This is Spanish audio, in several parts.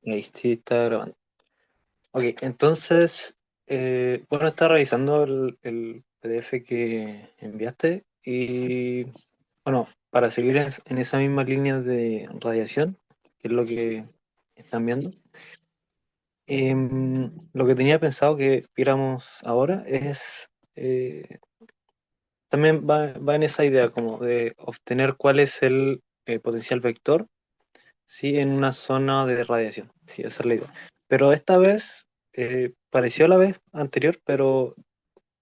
Ahí sí está grabando. Ok, entonces, bueno, estaba revisando el PDF que enviaste y, bueno, para seguir en esa misma línea de radiación, que es lo que están viendo, lo que tenía pensado que viéramos ahora es, también va en esa idea como de obtener cuál es el potencial vector, sí, en una zona de radiación, sí, esa es la idea. Pero esta vez pareció a la vez anterior, pero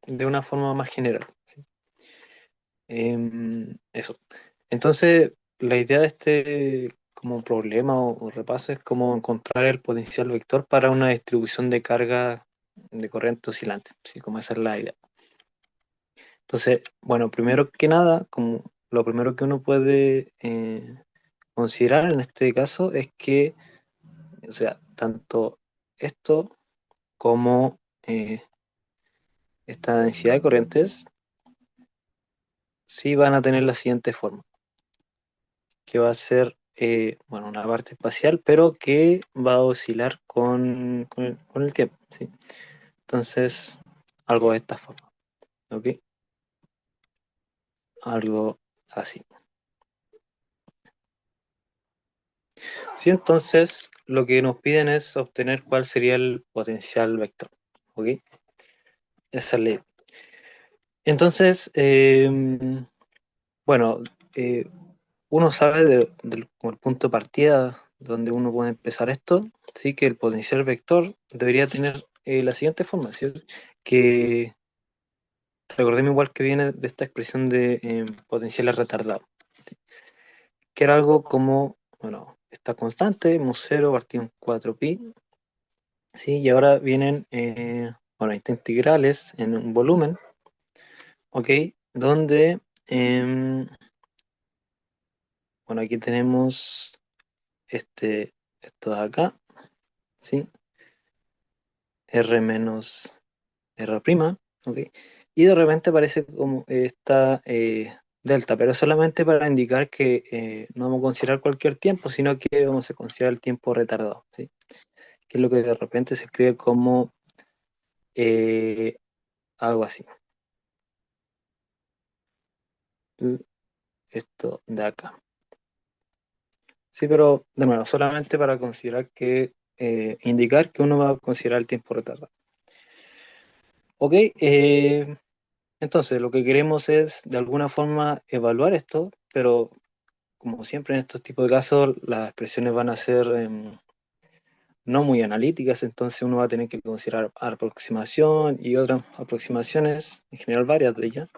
de una forma más general. ¿Sí? Eso. Entonces, la idea de este como problema o repaso es como encontrar el potencial vector para una distribución de carga de corriente oscilante, ¿sí? Como esa es la idea. Entonces, bueno, primero que nada, como lo primero que uno puede considerar en este caso es que, o sea, tanto esto como esta densidad de corrientes sí van a tener la siguiente forma, que va a ser, bueno, una parte espacial, pero que va a oscilar con el tiempo, ¿sí? Entonces, algo de esta forma, ¿ok? Algo así. Sí, entonces lo que nos piden es obtener cuál sería el potencial vector, ¿ok? Esa es la idea. Entonces, bueno, eh, uno sabe como el punto de partida donde uno puede empezar esto, sí que el potencial vector debería tener la siguiente forma, ¿sí? Que recordemos igual que viene de esta expresión de potenciales retardados, ¿sí? Que era algo como, bueno, esta constante, mu 0 partido en 4pi, ¿sí? Y ahora vienen, bueno, estas integrales en un volumen, ¿ok? Donde, bueno, aquí tenemos esto de acá, ¿sí? R menos R', ¿ok? Y de repente aparece como esta delta, pero solamente para indicar que no vamos a considerar cualquier tiempo, sino que vamos a considerar el tiempo retardado, ¿sí? Que es lo que de repente se escribe como eh, algo así. Esto de acá. Sí, pero de nuevo, solamente para considerar que, indicar que uno va a considerar el tiempo retardado. Ok, entonces lo que queremos es de alguna forma evaluar esto, pero como siempre en estos tipos de casos, las expresiones van a ser no muy analíticas, entonces uno va a tener que considerar aproximación y otras aproximaciones, en general varias de ellas,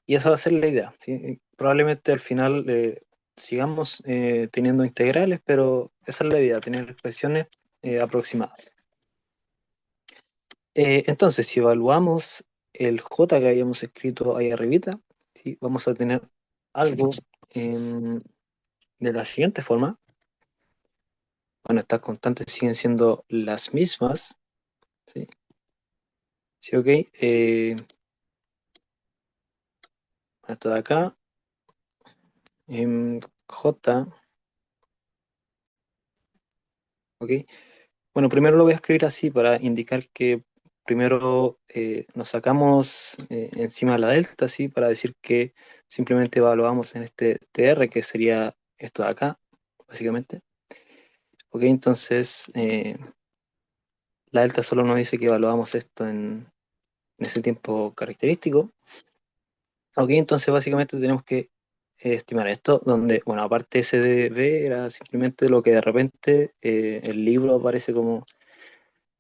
y esa va a ser la idea, ¿sí? Probablemente al final sigamos teniendo integrales, pero esa es la idea, tener expresiones aproximadas. Entonces, si evaluamos el J que habíamos escrito ahí arribita, ¿sí? Vamos a tener algo em, de la siguiente forma. Bueno, estas constantes siguen siendo las mismas, ¿sí? Sí, ok. Esto de acá, J, ok. Bueno, primero lo voy a escribir así para indicar que primero nos sacamos encima la delta, ¿sí? Para decir que simplemente evaluamos en este TR, que sería esto de acá, básicamente. Ok, entonces la delta solo nos dice que evaluamos esto en ese tiempo característico. Ok, entonces básicamente tenemos que estimar esto, donde, bueno, aparte ese de B era simplemente lo que de repente el libro aparece como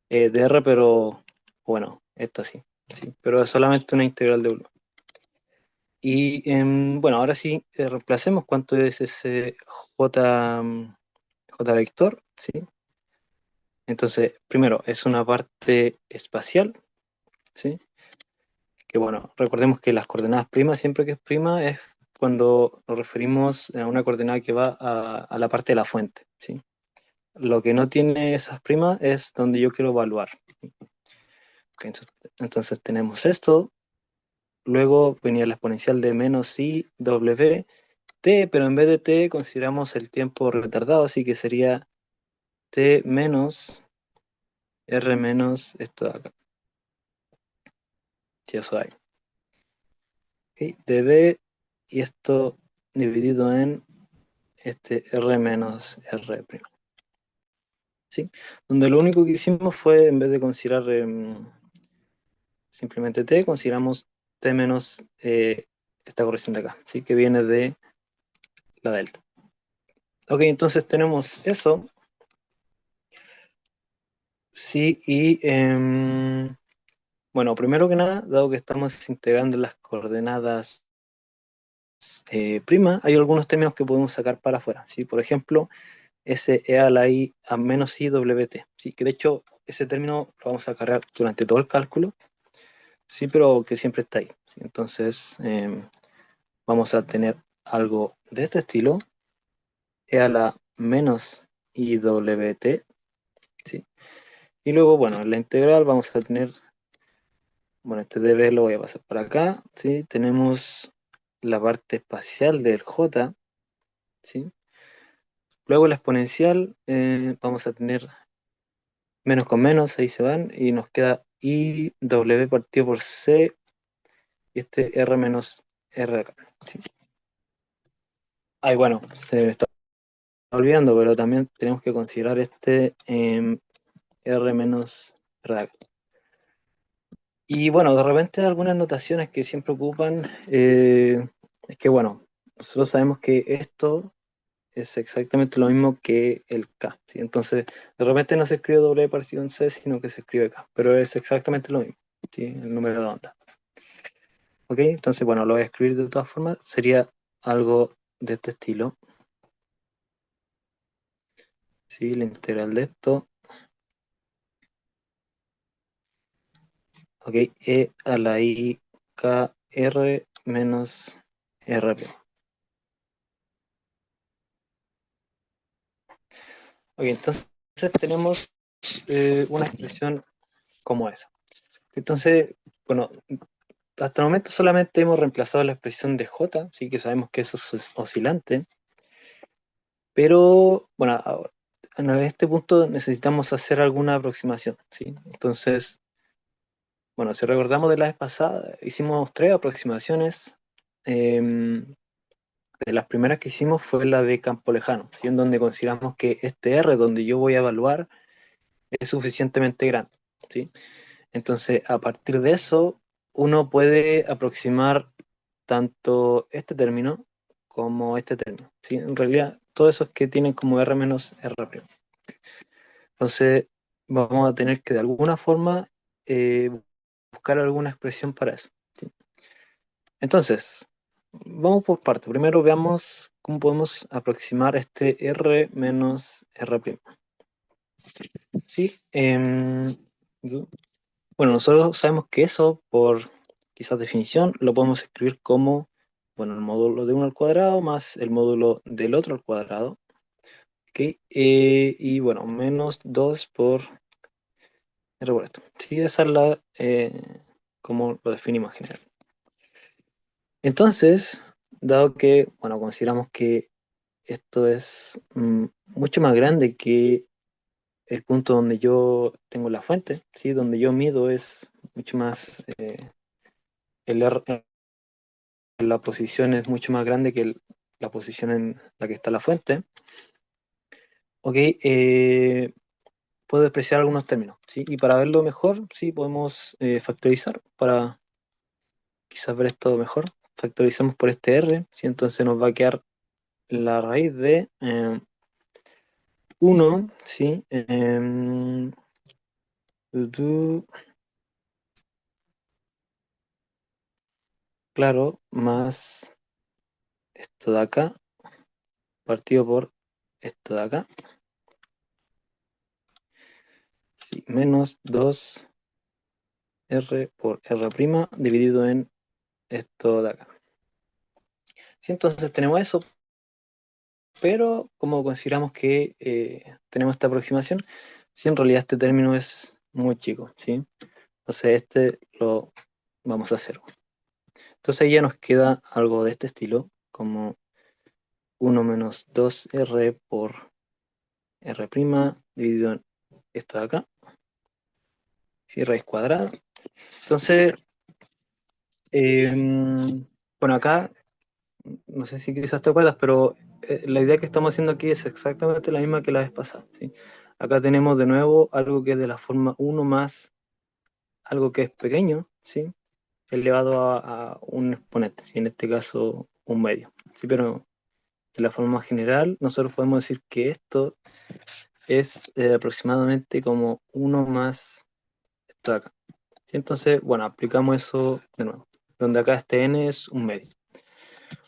DR, pero bueno, esto sí, sí, pero es solamente una integral de uno. Y bueno, ahora sí, reemplacemos cuánto es ese J, J vector, ¿sí? Entonces, primero, es una parte espacial, ¿sí? Que bueno, recordemos que las coordenadas primas, siempre que es prima, es cuando nos referimos a una coordenada que va a la parte de la fuente, ¿sí? Lo que no tiene esas primas es donde yo quiero evaluar. Ok, entonces tenemos esto, luego venía la exponencial de menos i w t, pero en vez de t consideramos el tiempo retardado, así que sería T menos R menos esto de acá. Si eso hay. ¿Ok? De B y esto dividido en este R menos R'. ¿Sí? Donde lo único que hicimos fue, en vez de considerar simplemente T, consideramos T menos esta corrección de acá, ¿sí? Que viene de la delta. Ok, entonces tenemos eso. Sí, y bueno, primero que nada, dado que estamos integrando las coordenadas prima, hay algunos términos que podemos sacar para afuera, ¿sí? Por ejemplo, S e a la I a menos I w t, ¿sí? Que de hecho ese término lo vamos a cargar durante todo el cálculo, sí, pero que siempre está ahí, ¿sí? Entonces vamos a tener algo de este estilo, e a la menos I w t, ¿sí? Y luego, bueno, en la integral vamos a tener, bueno, este db lo voy a pasar para acá, ¿sí? Tenemos la parte espacial del j, ¿sí? Luego la exponencial, vamos a tener menos con menos, ahí se van, y nos queda I w partido por c, y este r menos r acá, ¿sí? Ay, bueno, se me está olvidando, pero también tenemos que considerar este r menos r acá. Y bueno, de repente algunas notaciones que siempre ocupan, es que bueno, nosotros sabemos que esto es exactamente lo mismo que el K, ¿sí? Entonces, de repente no se escribe W partido en C, sino que se escribe K, pero es exactamente lo mismo, ¿sí? El número de onda. ¿Ok? Entonces, bueno, lo voy a escribir de todas formas. Sería algo de este estilo, ¿sí? La integral de esto, ¿ok? E a la I K R menos R P. Ok, entonces tenemos una expresión como esa. Entonces, bueno, hasta el momento solamente hemos reemplazado la expresión de J, sí que sabemos que eso es oscilante, pero bueno, ahora, en este punto necesitamos hacer alguna aproximación, ¿sí? Entonces, bueno, si recordamos de la vez pasada, hicimos tres aproximaciones. De las primeras que hicimos fue la de campo lejano, ¿sí? En donde consideramos que este R donde yo voy a evaluar es suficientemente grande, ¿sí? Entonces, a partir de eso, uno puede aproximar tanto este término como este término, ¿sí? En realidad, todos esos que tienen como R menos R'. Entonces, vamos a tener que de alguna forma buscar alguna expresión para eso, ¿sí? Entonces, vamos por parte. Primero veamos cómo podemos aproximar este R menos R'. ¿Sí? Bueno, nosotros sabemos que eso, por quizás definición, lo podemos escribir como, bueno, el módulo de uno al cuadrado más el módulo del otro al cuadrado, ¿ok? Y bueno, menos 2 por R por esto. Sí, esa es la, como lo definimos en general. Entonces, dado que, bueno, consideramos que esto es mucho más grande que el punto donde yo tengo la fuente, ¿sí? Donde yo mido es mucho más, el R, la posición es mucho más grande que la posición en la que está la fuente. Ok, puedo despreciar algunos términos, ¿sí? Y para verlo mejor, sí, podemos factorizar para quizás ver esto mejor. Factorizamos por este R, ¿sí? Entonces nos va a quedar la raíz de 1, ¿sí? Claro, más esto de acá, partido por esto de acá, sí, menos 2R por R' dividido en esto de acá. Sí, entonces tenemos eso, pero como consideramos que tenemos esta aproximación, sí, en realidad este término es muy chico, ¿sí? Entonces este lo vamos a hacer. Entonces ahí ya nos queda algo de este estilo, como 1 menos 2R por R' dividido en esto de acá, ¿sí? Raíz cuadrada. Entonces, bueno, acá, no sé si quizás te acuerdas, pero la idea que estamos haciendo aquí es exactamente la misma que la vez pasada, ¿sí? Acá tenemos de nuevo algo que es de la forma uno más algo que es pequeño, ¿sí? Elevado a un exponente, ¿sí? En este caso un medio, ¿sí? Pero de la forma general, nosotros podemos decir que esto es aproximadamente como uno más esto de acá, ¿sí? Entonces, bueno, aplicamos eso de nuevo, donde acá este n es un medio.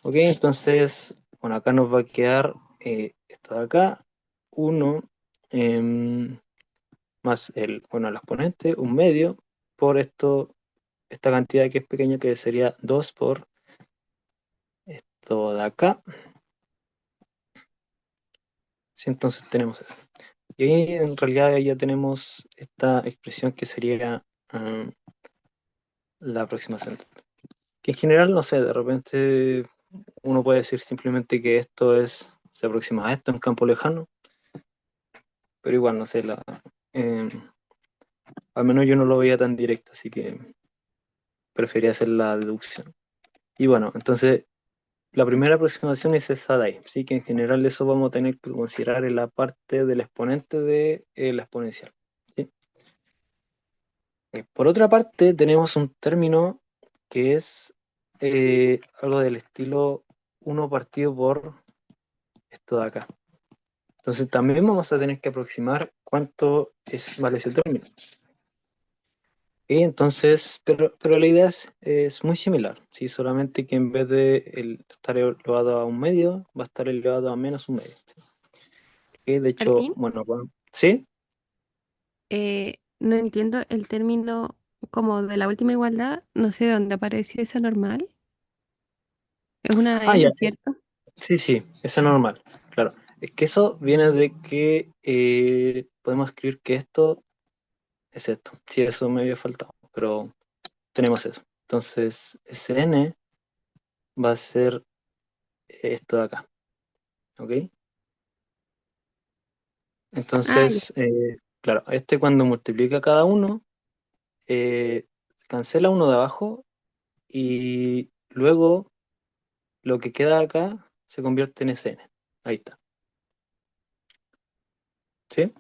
Ok, entonces, bueno, acá nos va a quedar esto de acá, uno más bueno, el exponente, un medio, por esto, esta cantidad que es pequeña, que sería 2 por esto de acá. Sí, entonces tenemos eso. Y ahí en realidad ya tenemos esta expresión que sería la aproximación. Que en general, no sé, de repente uno puede decir simplemente que esto se aproxima a esto en campo lejano, pero igual, no sé, eh, al menos yo no lo veía tan directo, así que prefería hacer la deducción. Y bueno, entonces la primera aproximación es esa de ahí, sí que en general eso vamos a tener que considerar en la parte del exponente de la exponencial. ¿Sí? Por otra parte, tenemos un término que es algo del estilo uno partido por esto de acá. Entonces también vamos a tener que aproximar cuánto vale ese término. Y entonces, pero la idea es muy similar, ¿sí? Solamente que en vez de estar elevado a un medio, va a estar elevado a menos un medio. ¿Sí? De hecho, Martín, bueno, ¿sí? no entiendo el término como de la última igualdad, no sé de dónde apareció esa normal. Es una Ah, ya, n, ¿cierto? sí, sí, esa es normal, claro. Es que eso viene de que podemos escribir que esto es esto. Sí, eso me había faltado, pero tenemos eso. Entonces, ese n va a ser esto de acá, ¿ok? Ah, ya. Entonces, claro, este cuando multiplica cada uno, eh, cancela uno de abajo y luego lo que queda acá se convierte en ese n. Ahí está, ¿sí?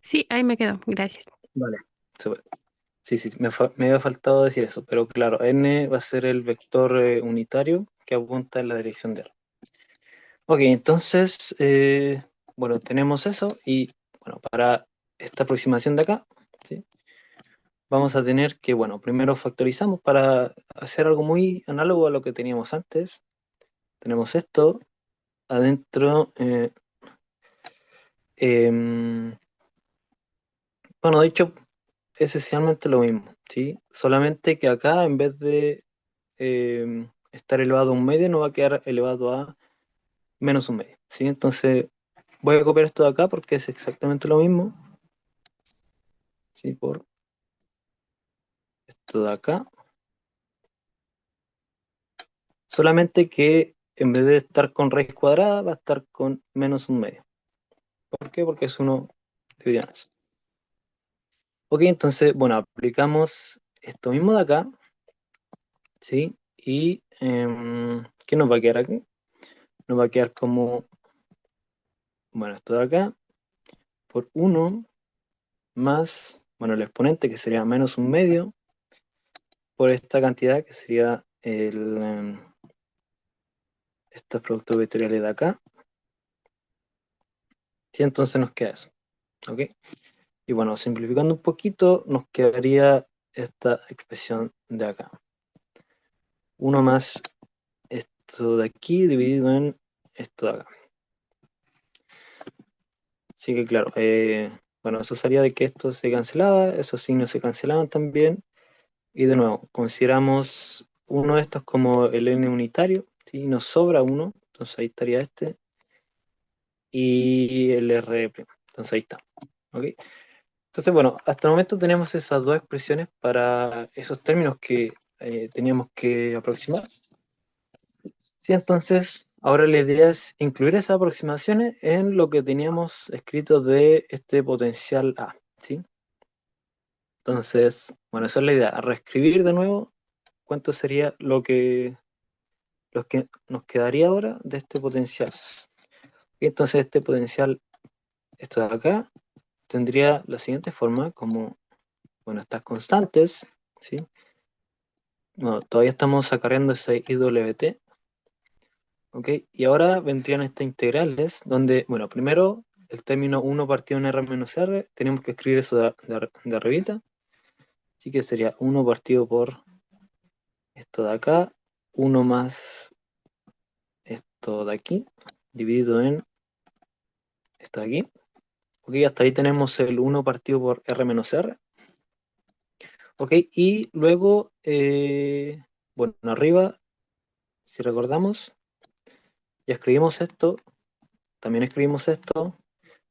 Sí, ahí me quedo, gracias. Vale. Súper. Sí, sí, me había faltado decir eso, pero claro, n va a ser el vector unitario que apunta en la dirección de R. Ok, entonces, bueno, tenemos eso y bueno, para esta aproximación de acá, ¿sí? Vamos a tener que, bueno, primero factorizamos para hacer algo muy análogo a lo que teníamos antes. Tenemos esto, adentro, em, bueno, de hecho, es esencialmente lo mismo, ¿sí? Solamente que acá, en vez de estar elevado a un medio, no va a quedar elevado a menos un medio, ¿sí? Entonces, voy a copiar esto de acá porque es exactamente lo mismo, ¿sí? Por esto de acá. Solamente que en vez de estar con raíz cuadrada, va a estar con menos un medio. ¿Por qué? Porque es uno dividido en eso. Ok, entonces, bueno, aplicamos esto mismo de acá, ¿sí? Y ¿qué nos va a quedar aquí? Nos va a quedar como, bueno, esto de acá, por uno más, bueno, el exponente que sería menos un medio, por esta cantidad que sería estos productos vectoriales de acá. Sí, entonces nos queda eso, ¿ok? Y bueno, simplificando un poquito, nos quedaría esta expresión de acá. Uno más esto de aquí dividido en esto de acá. Así que claro, bueno, eso sería de que esto se cancelaba, esos signos se cancelaban también. Y de nuevo, consideramos uno de estos como el n unitario, ¿sí? Nos sobra uno, entonces ahí estaría este, y el r'. Entonces ahí está. ¿Ok? Entonces, bueno, hasta el momento tenemos esas dos expresiones para esos términos que teníamos que aproximar. Sí, entonces, Ahora la idea es incluir esas aproximaciones en lo que teníamos escrito de este potencial A, ¿sí? Entonces, bueno, esa es la idea, reescribir de nuevo cuánto sería lo que nos quedaría ahora de este potencial. Y entonces este potencial, esto de acá, tendría la siguiente forma, como, bueno, estas constantes, ¿sí? Bueno, todavía estamos acarreando ese IWT, ¿ok? Y ahora vendrían estas integrales, donde, bueno, primero el término uno partido en R menos R, tenemos que escribir eso de arribita, así que sería uno partido por esto de acá, uno más esto de aquí, dividido en esto de aquí. Ok, hasta ahí tenemos el uno partido por R menos R. Ok, y luego, bueno, arriba, si recordamos, ya escribimos esto, también escribimos esto,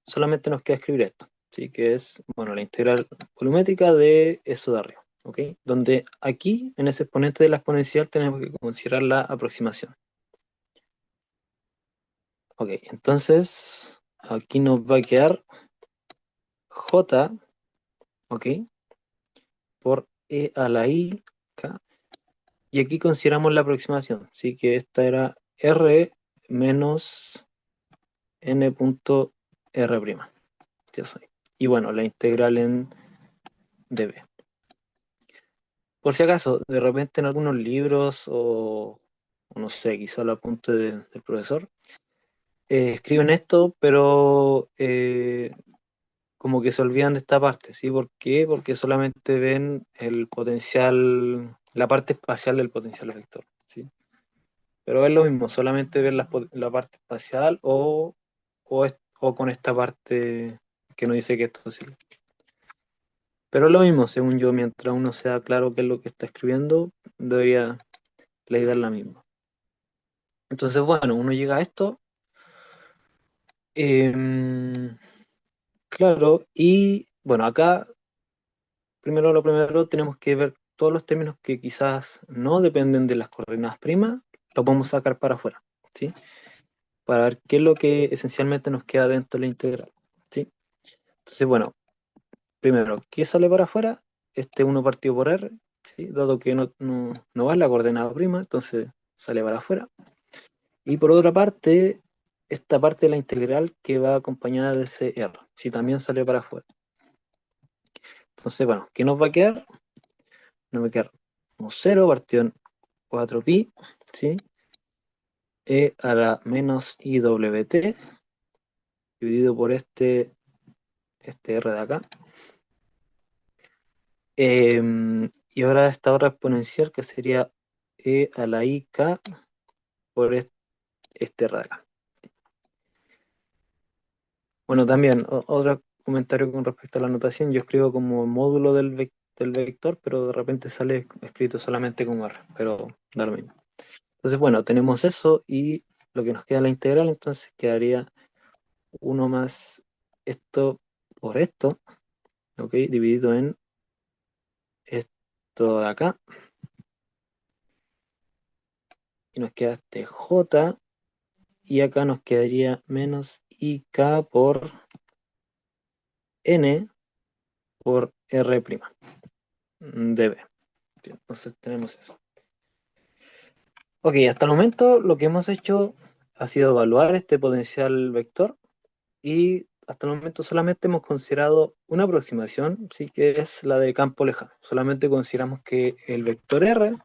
solamente nos queda escribir esto, ¿sí? Que es, bueno, la integral volumétrica de eso de arriba, ¿ok? Donde aquí, en ese exponente de la exponencial, tenemos que considerar la aproximación. Ok, entonces, aquí nos va a quedar J, ¿ok? Por E a la I, K, y aquí consideramos la aproximación, ¿sí? Que esta era R menos N punto R', ya soy. Y bueno, la integral en dB. Por si acaso, de repente en algunos libros o no sé, quizá lo apunte del profesor, escriben esto, pero como que se olvidan de esta parte, ¿sí? ¿Por qué? Porque solamente ven el potencial, la parte espacial del potencial vector, ¿sí? Pero es lo mismo, solamente ven la parte espacial o con esta parte que nos dice que esto sí. Pero es lo mismo, según yo, mientras uno sea claro qué es lo que está escribiendo, debería la idea es la misma. Entonces, bueno, uno llega a esto, em, claro, y bueno, acá, primero lo primero, tenemos que ver todos los términos que quizás no dependen de las coordenadas primas, lo podemos sacar para afuera, ¿sí? Para ver qué es lo que esencialmente nos queda dentro de la integral, ¿sí? Entonces, bueno, primero, ¿qué sale para afuera? Este uno partido por R, ¿sí? Dado que no va en la coordenada prima, entonces sale para afuera. Y por otra parte, esta parte de la integral que va acompañada de ese R, si también sale para afuera. Entonces, bueno, ¿qué nos va a quedar? Nos va a quedar como 0 partido en 4pi, ¿sí? E a la menos IWT, dividido por este R de acá. Y ahora esta otra exponencial que sería E a la IK por este R de acá. Bueno, también otro comentario con respecto a la notación, yo escribo como módulo del vector, pero de repente sale escrito solamente como R, pero da lo mismo. Entonces, bueno, tenemos eso y lo que nos queda la integral, entonces quedaría uno más esto por esto, ¿ok? Dividido en esto de acá, y nos queda este J, y acá nos quedaría menos IK por N por R' dB. Entonces tenemos eso. Ok, hasta el momento lo que hemos hecho ha sido evaluar este potencial vector y hasta el momento solamente hemos considerado una aproximación, sí que es la de campo lejano. Solamente consideramos que el vector R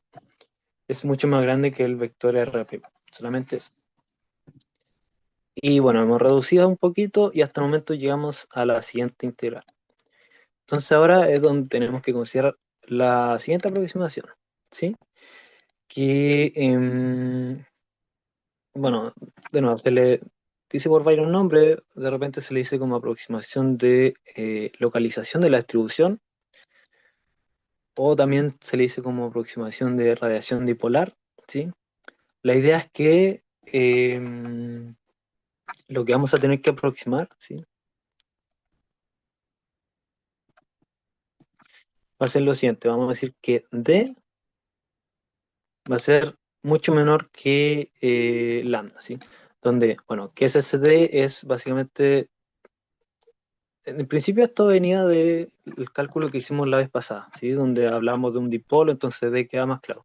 es mucho más grande que el vector R'. Solamente eso. Y bueno, hemos reducido un poquito y hasta el momento llegamos a la siguiente integral. Entonces ahora es donde tenemos que considerar la siguiente aproximación, ¿sí? Que bueno, de nuevo, se le dice por varios nombres, de repente se le dice como aproximación de localización de la distribución, o también se le dice como aproximación de radiación dipolar, ¿sí? La idea es que lo que vamos a tener que aproximar, ¿sí? Va a ser lo siguiente, vamos a decir que D va a ser mucho menor que lambda, ¿sí? Donde, bueno, que SSD es básicamente, en principio esto venía del cálculo que hicimos la vez pasada, ¿sí? Donde hablamos de un dipolo, entonces D queda más claro.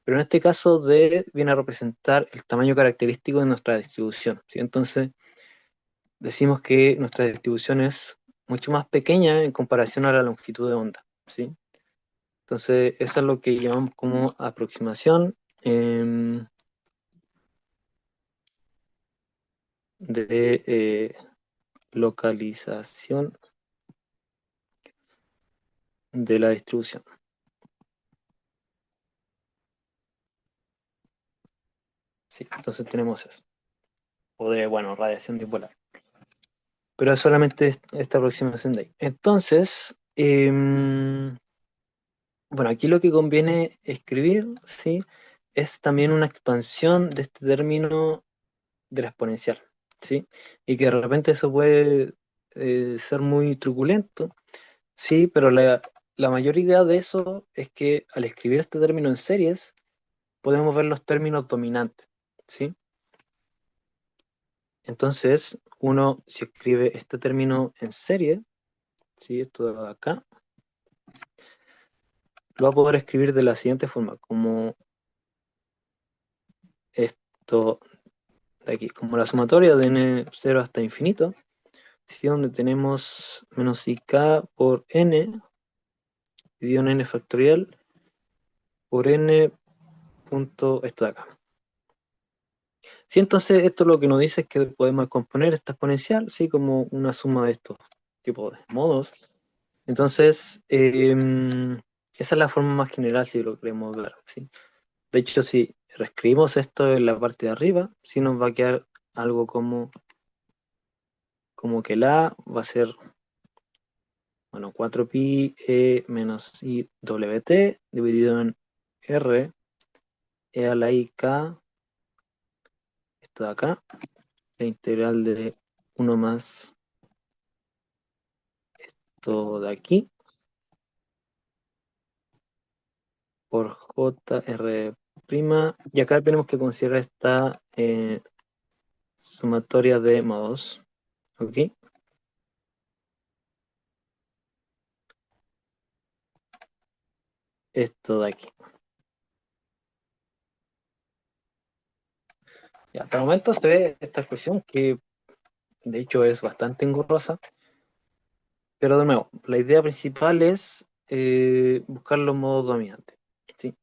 Pero en este caso D viene a representar el tamaño característico de nuestra distribución, ¿sí? Entonces decimos que nuestra distribución es mucho más pequeña en comparación a la longitud de onda, ¿sí? Entonces eso es lo que llamamos como aproximación de localización de la distribución. Sí, entonces tenemos eso. O de, bueno, radiación dipolar. Pero es solamente esta aproximación de ahí. Entonces, bueno, aquí lo que conviene escribir, ¿sí? Es también una expansión de este término de la exponencial, ¿sí? Y que de repente eso puede ser muy truculento, sí, pero la mayor idea de eso es que al escribir este término en series, podemos ver los términos dominantes, ¿sí? Entonces, uno, si escribe este término en serie, ¿sí? Esto de acá, lo va a poder escribir de la siguiente forma, como esto de aquí, como la sumatoria de n0 hasta infinito, ¿sí? Donde tenemos menos ik por n, dividido en n factorial, por n punto esto de acá. Sí, entonces esto lo que nos dice es que podemos componer esta exponencial, ¿sí? Como una suma de estos tipos de modos. Entonces, esa es la forma más general si lo queremos ver, ¿sí? De hecho, si reescribimos esto en la parte de arriba, sí nos va a quedar algo como que la va a ser, bueno, 4pi e menos i wt dividido en r e a la i k, esto de acá, la integral de uno más esto de aquí, por jr', y acá tenemos que considerar esta sumatoria de modos, ¿ok? Esto de aquí. Y hasta el momento se ve esta expresión que de hecho es bastante engorrosa, pero de nuevo, la idea principal es buscar los modos dominantes, ¿sí?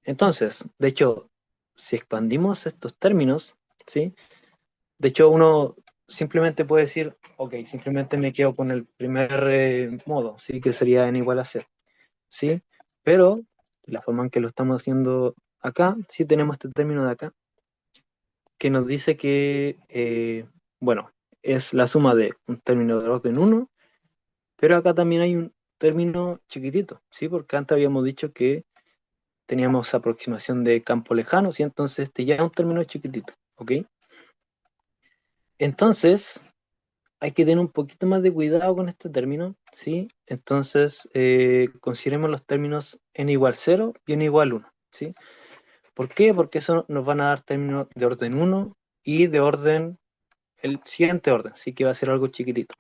Entonces, de hecho, si expandimos estos términos, ¿sí? De hecho, uno simplemente puede decir, ok, simplemente me quedo con el primer modo, ¿sí? Que sería n igual a 0, ¿sí? Pero, la forma en que lo estamos haciendo acá, sí tenemos este término de acá, que nos dice que, bueno, es la suma de un término de orden uno, pero acá también hay un término chiquitito, ¿sí? Porque antes habíamos dicho que teníamos aproximación de campos lejanos y entonces este ya es un término chiquitito, ¿ok? Entonces, hay que tener un poquito más de cuidado con este término, ¿sí? Entonces, consideremos los términos n igual 0 y n igual 1, ¿sí? ¿Por qué? Porque eso nos van a dar términos de orden uno y de orden, el siguiente orden, sí que va a ser algo chiquitito.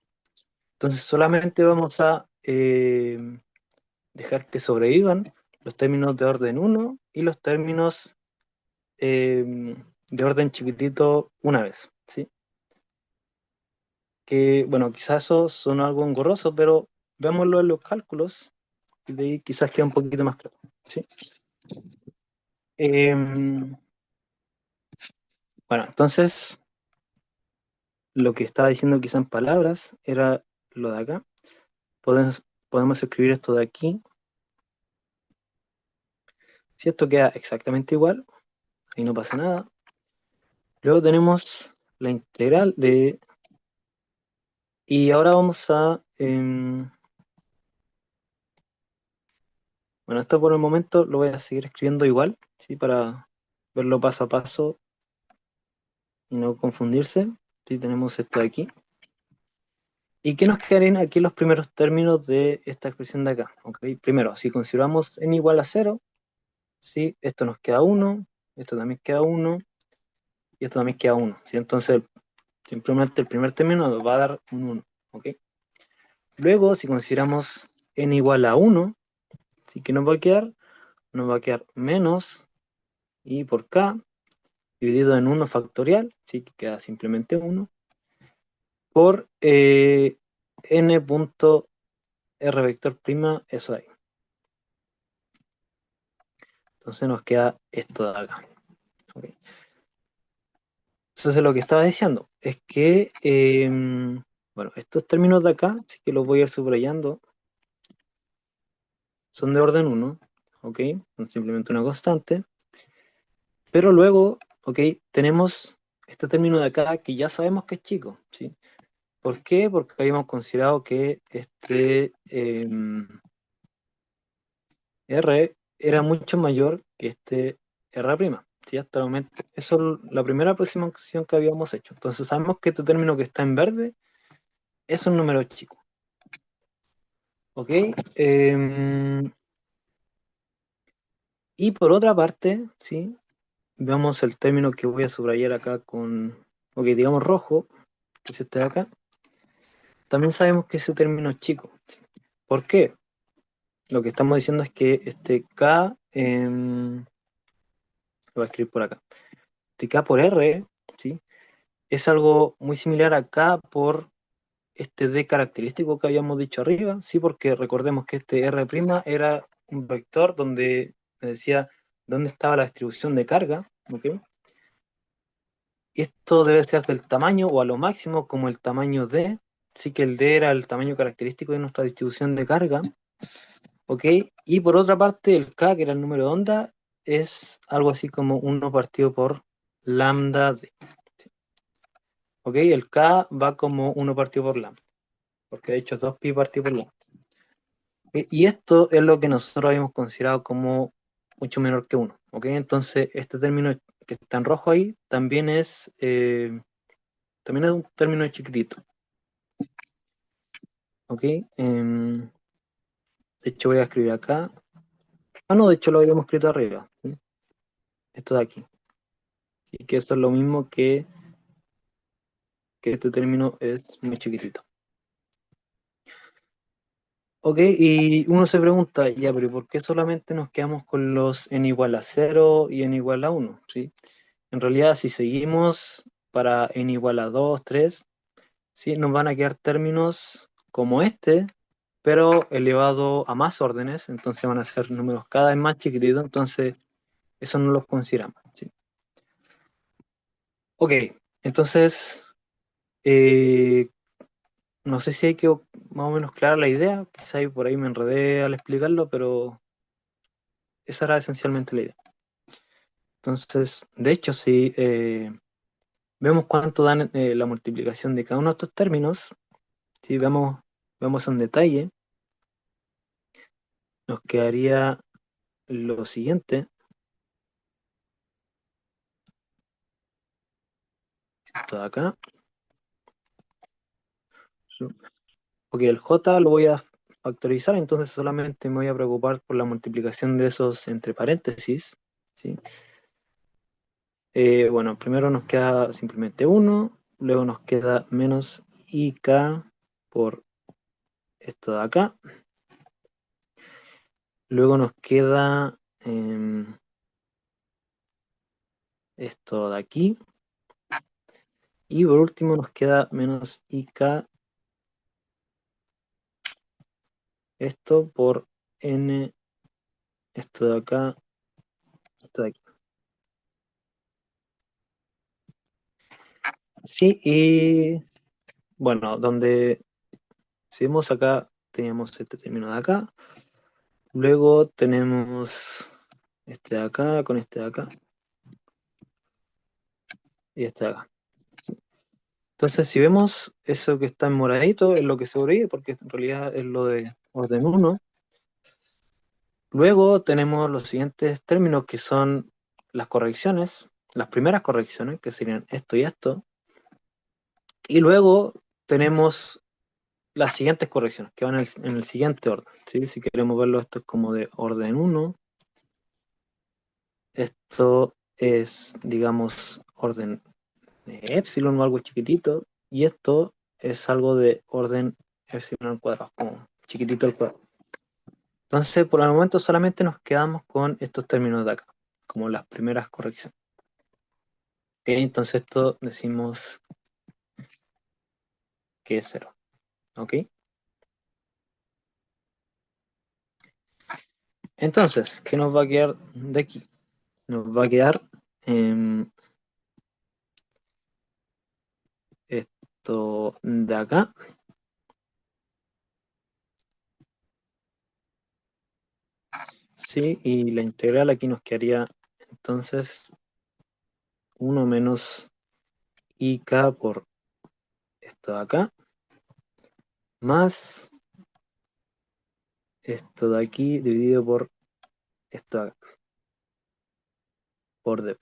Entonces, solamente vamos a dejar que sobrevivan los términos de orden uno y los términos de orden chiquitito una vez, ¿sí? Que, bueno, quizás eso son algo engorroso, pero veámoslo en los cálculos y de ahí quizás queda un poquito más claro, ¿sí? Bueno, entonces lo que estaba diciendo quizás en palabras era lo de acá. Podemos escribir esto de aquí. Si esto queda exactamente igual, ahí no pasa nada. Luego tenemos la integral de... Y ahora vamos a... bueno, esto por el momento lo voy a seguir escribiendo igual, ¿sí? Para verlo paso a paso y no confundirse. Sí, tenemos esto de aquí. ¿Y qué nos quedarían aquí los primeros términos de esta expresión de acá? ¿Ok? Primero, si consideramos n igual a 0, ¿sí? Esto nos queda uno, esto también queda uno, y esto también queda uno, ¿sí? Entonces, simplemente el primer término nos va a dar un uno, ¿ok? Luego, si consideramos n igual a uno, ¿sí? ¿Qué nos va a quedar? Nos va a quedar menos i por k dividido en uno factorial, ¿sí? Que queda simplemente uno, por n punto r vector prima, eso ahí. Entonces nos queda esto de acá, ¿ok? Entonces lo que estaba diciendo es que, bueno, estos términos de acá, sí que los voy a ir subrayando, son de orden uno, ¿ok? Son simplemente una constante. Pero luego, ¿ok? Tenemos este término de acá que ya sabemos que es chico, ¿sí? ¿Por qué? Porque habíamos considerado que este R era mucho mayor que este R', ¿sí? Hasta el momento, eso es la primera aproximación que habíamos hecho. Entonces sabemos que este término que está en verde es un número chico, ¿ok? Y por otra parte, ¿sí? Veamos el término que voy a subrayar acá con, ok, digamos rojo, que es este de acá. También sabemos que ese término es chico. ¿Por qué? Lo que estamos diciendo es que este K, lo voy a escribir por acá, este K por R, ¿sí? Es algo muy similar a K por este D característico que habíamos dicho arriba, ¿sí? Porque recordemos que este R' era un vector donde me decía dónde estaba la distribución de carga, ¿ok? Y esto debe ser del tamaño o a lo máximo como el tamaño D, sí que el D era el tamaño característico de nuestra distribución de carga, ¿ok? Y por otra parte, el K, que era el número de onda, es algo así como uno partido por lambda D, ¿ok? El K va como uno partido por lambda, porque de hecho es 2pi partido por lambda. Y esto es lo que nosotros habíamos considerado como mucho menor que uno, ¿ok? Entonces, este término que está en rojo ahí también es un término chiquitito, ¿ok? De hecho, voy a escribir acá. Ah, no, de hecho lo habíamos escrito arriba, ¿sí? Esto de aquí. Así que eso es lo mismo que este término es muy chiquitito. Ok, y uno se pregunta, ya, pero ¿por qué solamente nos quedamos con los n igual a 0 y n igual a 1? ¿Sí? En realidad, si seguimos para n igual a 2, 3, ¿sí? Nos van a quedar términos como este, pero elevado a más órdenes, entonces van a ser números cada vez más chiquititos, entonces eso no los consideramos, ¿sí? Ok, entonces, eh, no sé si hay que más o menos clara la idea, quizá ahí por ahí me enredé al explicarlo, pero esa era esencialmente la idea. Entonces, de hecho, si vemos cuánto dan la multiplicación de cada uno de estos términos, si vemos en detalle, nos quedaría lo siguiente, esto de acá, porque el j lo voy a factorizar, entonces solamente me voy a preocupar por la multiplicación de esos entre paréntesis, ¿sí? Bueno, primero nos queda simplemente uno, luego nos queda menos ik por esto de acá, luego nos queda esto de aquí, y por último nos queda menos ik, esto por n, esto de acá, esto de aquí. Sí, y bueno, donde si vemos acá, teníamos este término de acá, luego tenemos este de acá con este de acá y este de acá. Entonces, si vemos eso que está en moradito, es lo que sobrevive, porque en realidad es lo de orden uno. Luego tenemos los siguientes términos que son las correcciones, las primeras correcciones, que serían esto y esto. Y luego tenemos las siguientes correcciones, que van en el siguiente orden, ¿sí? Si queremos verlo, esto es como de orden uno, Esto es, digamos, orden epsilon o algo chiquitito, y esto es algo de orden epsilon al cuadrado, como chiquitito al cuadrado. Entonces, por el momento solamente nos quedamos con estos términos de acá, como las primeras correcciones. Ok, entonces esto decimos que es cero. ¿Ok? Entonces, ¿qué nos va a quedar de aquí? Nos va a quedar esto de acá. Sí, y la integral aquí nos quedaría entonces uno menos ik por esto de acá, más esto de aquí dividido por esto de acá, por d.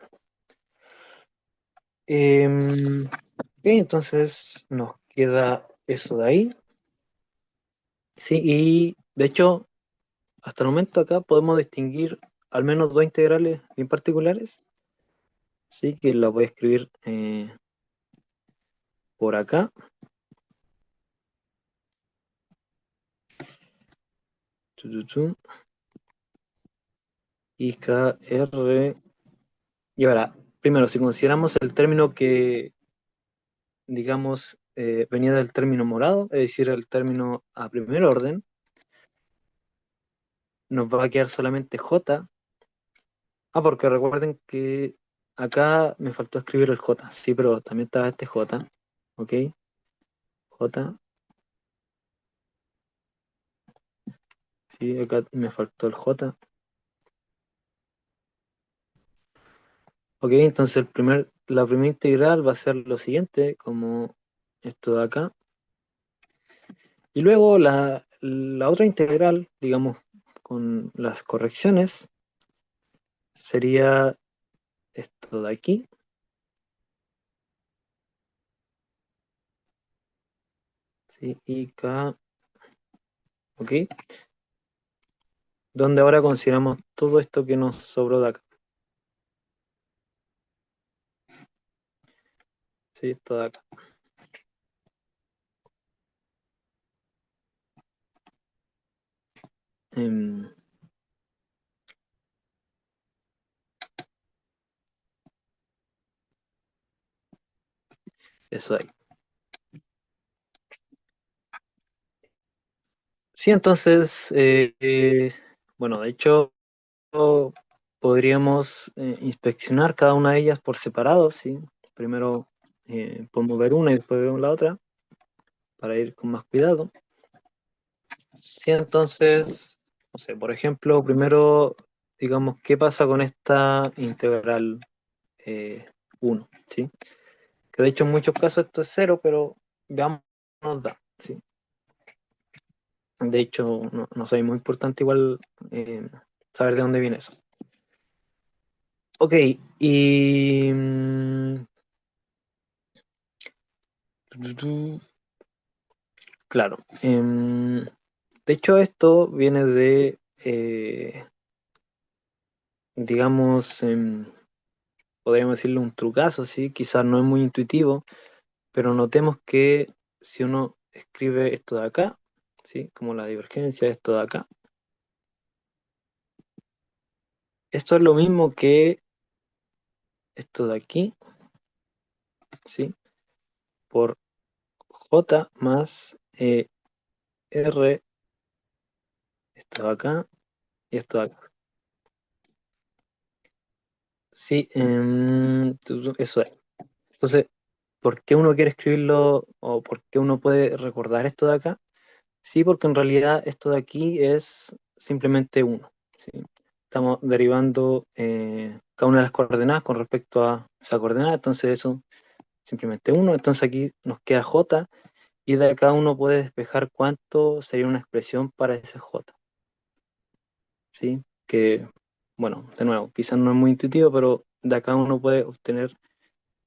Ok, entonces nos queda eso de ahí. Sí, y de hecho, hasta el momento acá podemos distinguir al menos dos integrales bien particulares. Sí, que la voy a escribir por acá. Tu, tu, tu. Y KR. Y ahora, primero, si consideramos el término que, digamos, venía del término morado, es decir, el término a primer orden, nos va a quedar solamente J. Ah, porque recuerden que acá me faltó escribir el J. Sí, pero también estaba este J. ¿Ok? J. Sí, acá me faltó el J. Ok, entonces la primera integral va a ser lo siguiente, como esto de acá. Y luego la otra integral, digamos, con las correcciones, sería esto de aquí, ¿sí? Y K, ¿ok? Donde ahora consideramos todo esto que nos sobró de acá, ¿sí? Esto de acá. Em, eso ahí. Sí, entonces, bueno, de hecho, podríamos inspeccionar cada una de ellas por separado, ¿sí? Primero podemos ver una y después vemos la otra, para ir con más cuidado. Sí, entonces, no sé, por ejemplo, primero, digamos, ¿qué pasa con esta integral 1? ¿Sí? Que de hecho en muchos casos esto es cero, pero veamos qué nos da, ¿sí? De hecho, no sé, es muy importante igual saber de dónde viene eso. Ok, y claro, de hecho esto viene de, digamos, podríamos decirle un trucazo, ¿sí? Quizás no es muy intuitivo, pero notemos que si uno escribe esto de acá, ¿sí? Como la divergencia, esto de acá, esto es lo mismo que esto de aquí, ¿sí? Por J más R, esto de acá y esto de acá. Sí, eso es. Entonces, ¿por qué uno quiere escribirlo o por qué uno puede recordar esto de acá? Sí, porque en realidad esto de aquí es simplemente uno, ¿sí? Estamos derivando cada una de las coordenadas con respecto a esa coordenada, entonces eso simplemente uno. Entonces aquí nos queda j y de acá uno puede despejar cuánto sería una expresión para ese j, ¿sí? Que, bueno, de nuevo, quizás no es muy intuitivo, pero de acá uno puede obtener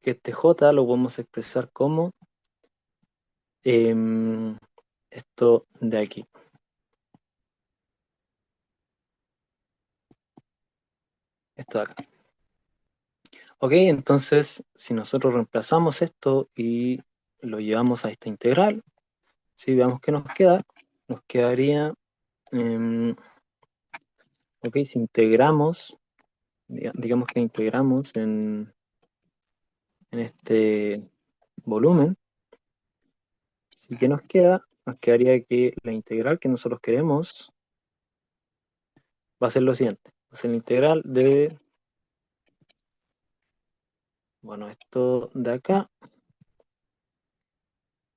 que este j lo podemos expresar como em, esto de aquí, esto de acá. Ok, entonces si nosotros reemplazamos esto y lo llevamos a esta integral, si veamos qué nos queda, nos quedaría, em, ok, si integramos, digamos que integramos en este volumen, ¿sí? ¿Qué nos queda? Nos quedaría que la integral que nosotros queremos va a ser lo siguiente. Va a ser la integral de, bueno, esto de acá,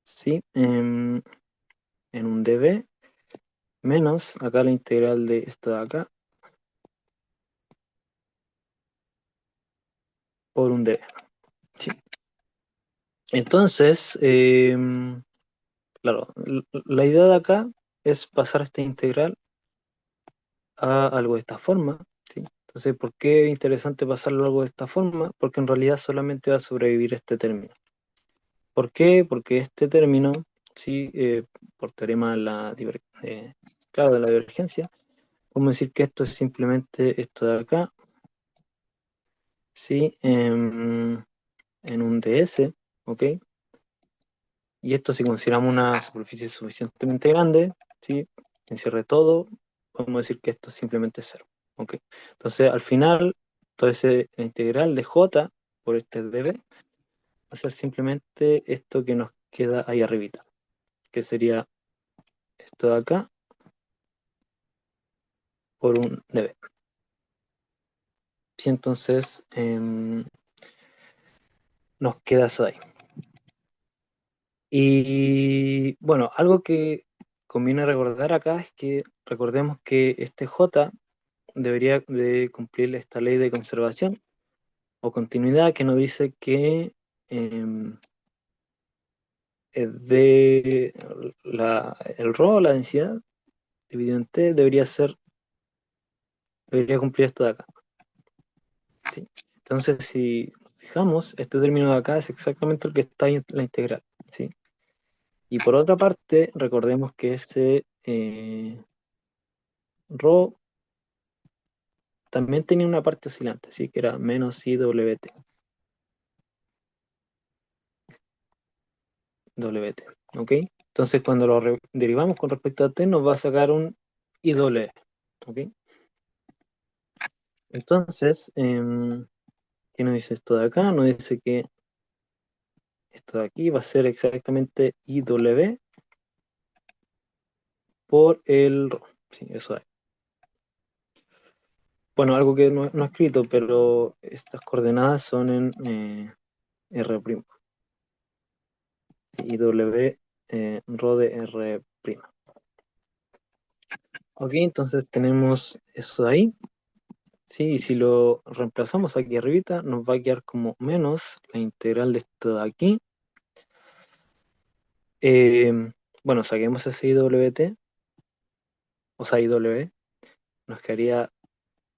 ¿sí? En un dB, menos acá la integral de esto de acá por un dB. ¿Sí? Entonces, claro, la idea de acá es pasar esta integral a algo de esta forma, ¿sí? Entonces, ¿por qué es interesante pasarlo a algo de esta forma? Porque en realidad solamente va a sobrevivir este término. ¿Por qué? Porque este término, ¿sí? Por teorema de claro, de la divergencia, podemos decir que esto es simplemente esto de acá, ¿sí? En un ds, ¿ok? Y esto si consideramos una superficie suficientemente grande, ¿sí? Que encierre todo, podemos decir que esto es simplemente cero, ¿ok? Entonces, al final, todo ese integral de j por este db va a ser simplemente esto que nos queda ahí arribita, que sería esto de acá por un dB. Sí, entonces nos queda eso ahí. Y bueno, algo que conviene recordar acá es que recordemos que este j debería de cumplir esta ley de conservación o continuidad que nos dice que de el ρ, la densidad, dividido en t, debería cumplir esto de acá. ¿Sí? Entonces, si nos fijamos, este término de acá es exactamente el que está en la integral. ¿Sí? Y por otra parte, recordemos que ese ρ también tenía una parte oscilante, ¿sí? Que era menos IWT. WT, ¿ok? Entonces, cuando lo derivamos con respecto a t, nos va a sacar un IW, ¿ok? Entonces, ¿qué nos dice esto de acá? Nos dice que esto de aquí va a ser exactamente IW por el ρ. Sí, eso es. Bueno, algo que no he escrito, pero estas coordenadas son en R'. IW rho de R'. Ok, entonces tenemos eso de ahí. Sí, y si lo reemplazamos aquí arribita, nos va a quedar como menos la integral de esto de aquí. Bueno, saquemos ese IWT, o sea, IW, nos quedaría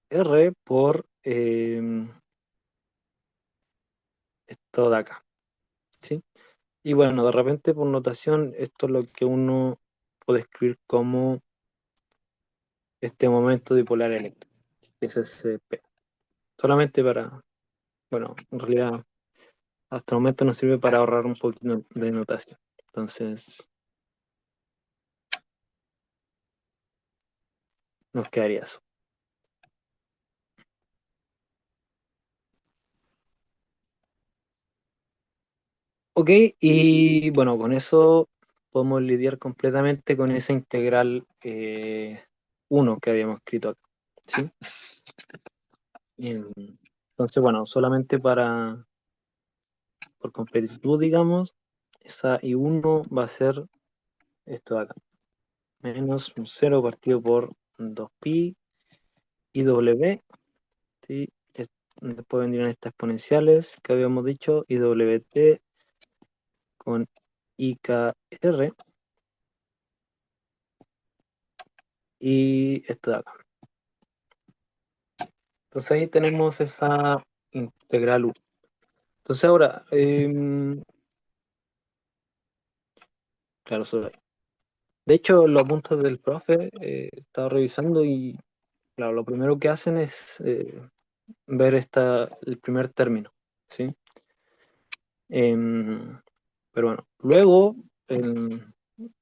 R por esto de acá, ¿sí? Y bueno, de repente por notación, esto es lo que uno puede escribir como este momento dipolar eléctrico, que es SP. Solamente para, bueno, en realidad hasta el momento nos sirve para ahorrar un poquito de notación. Entonces, nos quedaría eso. Ok, y bueno, con eso podemos lidiar completamente con esa integral 1 que habíamos escrito acá. ¿Sí? Entonces, bueno, solamente por completitud, digamos, esa I1 va a ser esto de acá. Menos un 0 partido por 2pi y W, ¿sí? Después vendrían estas exponenciales que habíamos dicho, IWT con IKR y esto de acá. Entonces ahí tenemos esa integral U. Entonces ahora, claro, sobre ahí. De hecho, los apuntes del profe estaba revisando y claro, lo primero que hacen es ver el primer término, ¿sí? Em, pero bueno, luego,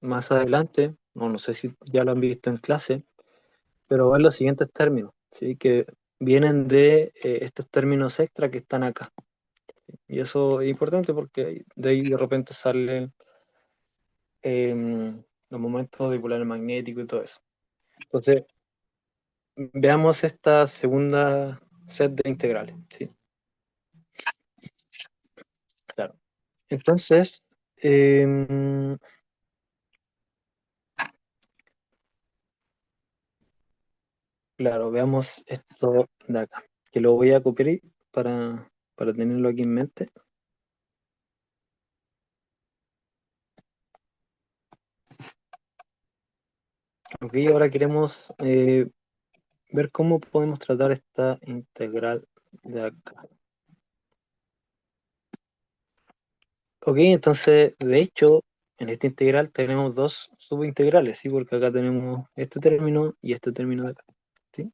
más adelante, no sé si ya lo han visto en clase, pero ver los siguientes términos, ¿sí? Que vienen de estos términos extra que están acá. Y eso es importante porque de ahí de repente salen los momentos de polar magnético y todo eso. Entonces, veamos esta segunda set de integrales, ¿sí? Claro. Entonces, em, claro, veamos esto de acá, que lo voy a copiar para tenerlo aquí en mente. Ok, ahora queremos ver cómo podemos tratar esta integral de acá. Ok, entonces, de hecho, en esta integral tenemos dos subintegrales, ¿sí? Porque acá tenemos este término y este término de acá, ¿sí?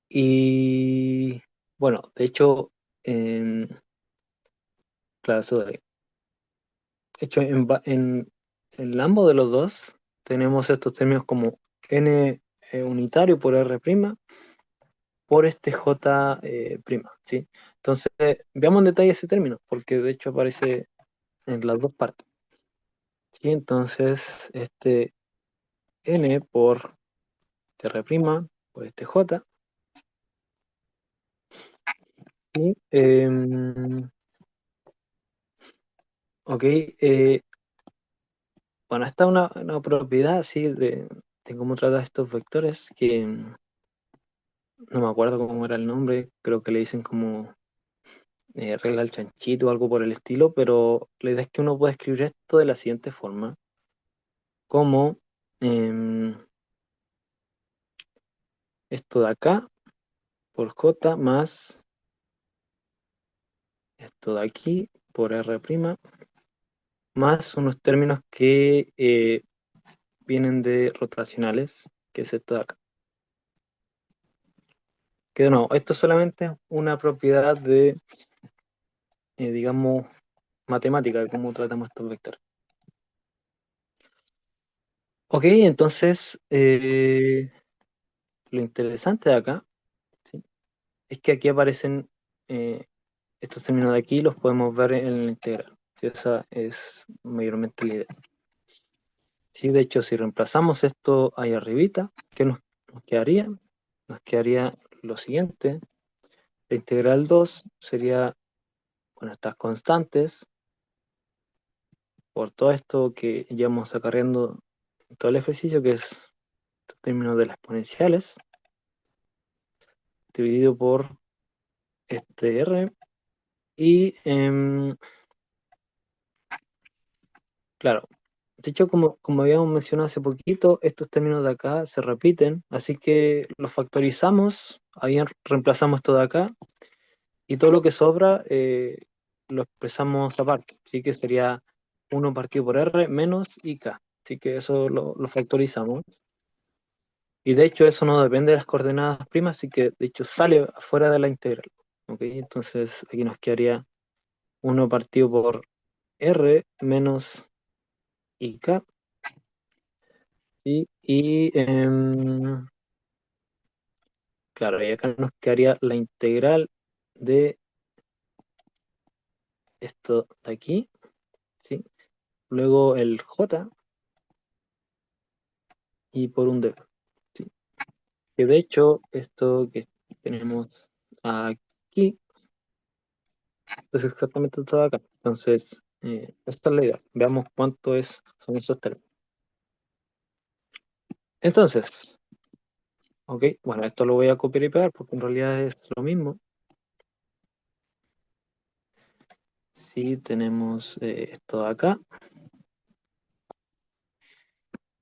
Y bueno, de hecho, en, claro, eso de ahí. De hecho, en ambos de los dos tenemos estos términos como n unitario por r' por este j prima, ¿sí? Entonces, veamos en detalle ese término, porque de hecho aparece en las dos partes, ¿sí? Entonces, este n por r' por este j, y, ok, bueno, esta es una propiedad, ¿sí? De cómo tratar estos vectores, que no me acuerdo cómo era el nombre, creo que le dicen como regla del chanchito o algo por el estilo, pero la idea es que uno puede escribir esto de la siguiente forma, como em, esto de acá por j más esto de aquí por r', más unos términos que vienen de rotacionales, que es esto de acá. Que no, esto es solamente una propiedad de, digamos, matemática, de cómo tratamos estos vectores. Ok, entonces, lo interesante de acá, ¿sí? Es que aquí aparecen eh, estos términos de aquí, los podemos ver en la integral. ¿Sí? Esa es mayormente la idea. Sí, de hecho, si reemplazamos esto ahí arribita, ¿qué nos quedaría? Nos quedaría lo siguiente. La integral 2 sería, bueno, estas constantes, por todo esto que llevamos acarreando en todo el ejercicio, que es el término de las exponenciales, dividido por este r. Y, claro, de hecho, como habíamos mencionado hace poquito, estos términos de acá se repiten, así que los factorizamos, ahí reemplazamos esto de acá, y todo lo que sobra lo expresamos aparte, así que sería uno partido por r menos ik, así que eso lo factorizamos. Y de hecho eso no depende de las coordenadas primas, así que de hecho sale fuera de la integral. ¿Ok? Entonces aquí nos quedaría uno partido por r menos ik. Claro, y acá nos quedaría la integral de esto de aquí, ¿sí? Luego el j y por un d, ¿sí? Que de hecho esto que tenemos aquí es exactamente todo acá. Entonces, esta es la idea. Veamos cuánto son esos términos. Entonces, ok, bueno, esto lo voy a copiar y pegar porque en realidad es lo mismo. Sí, tenemos esto de acá.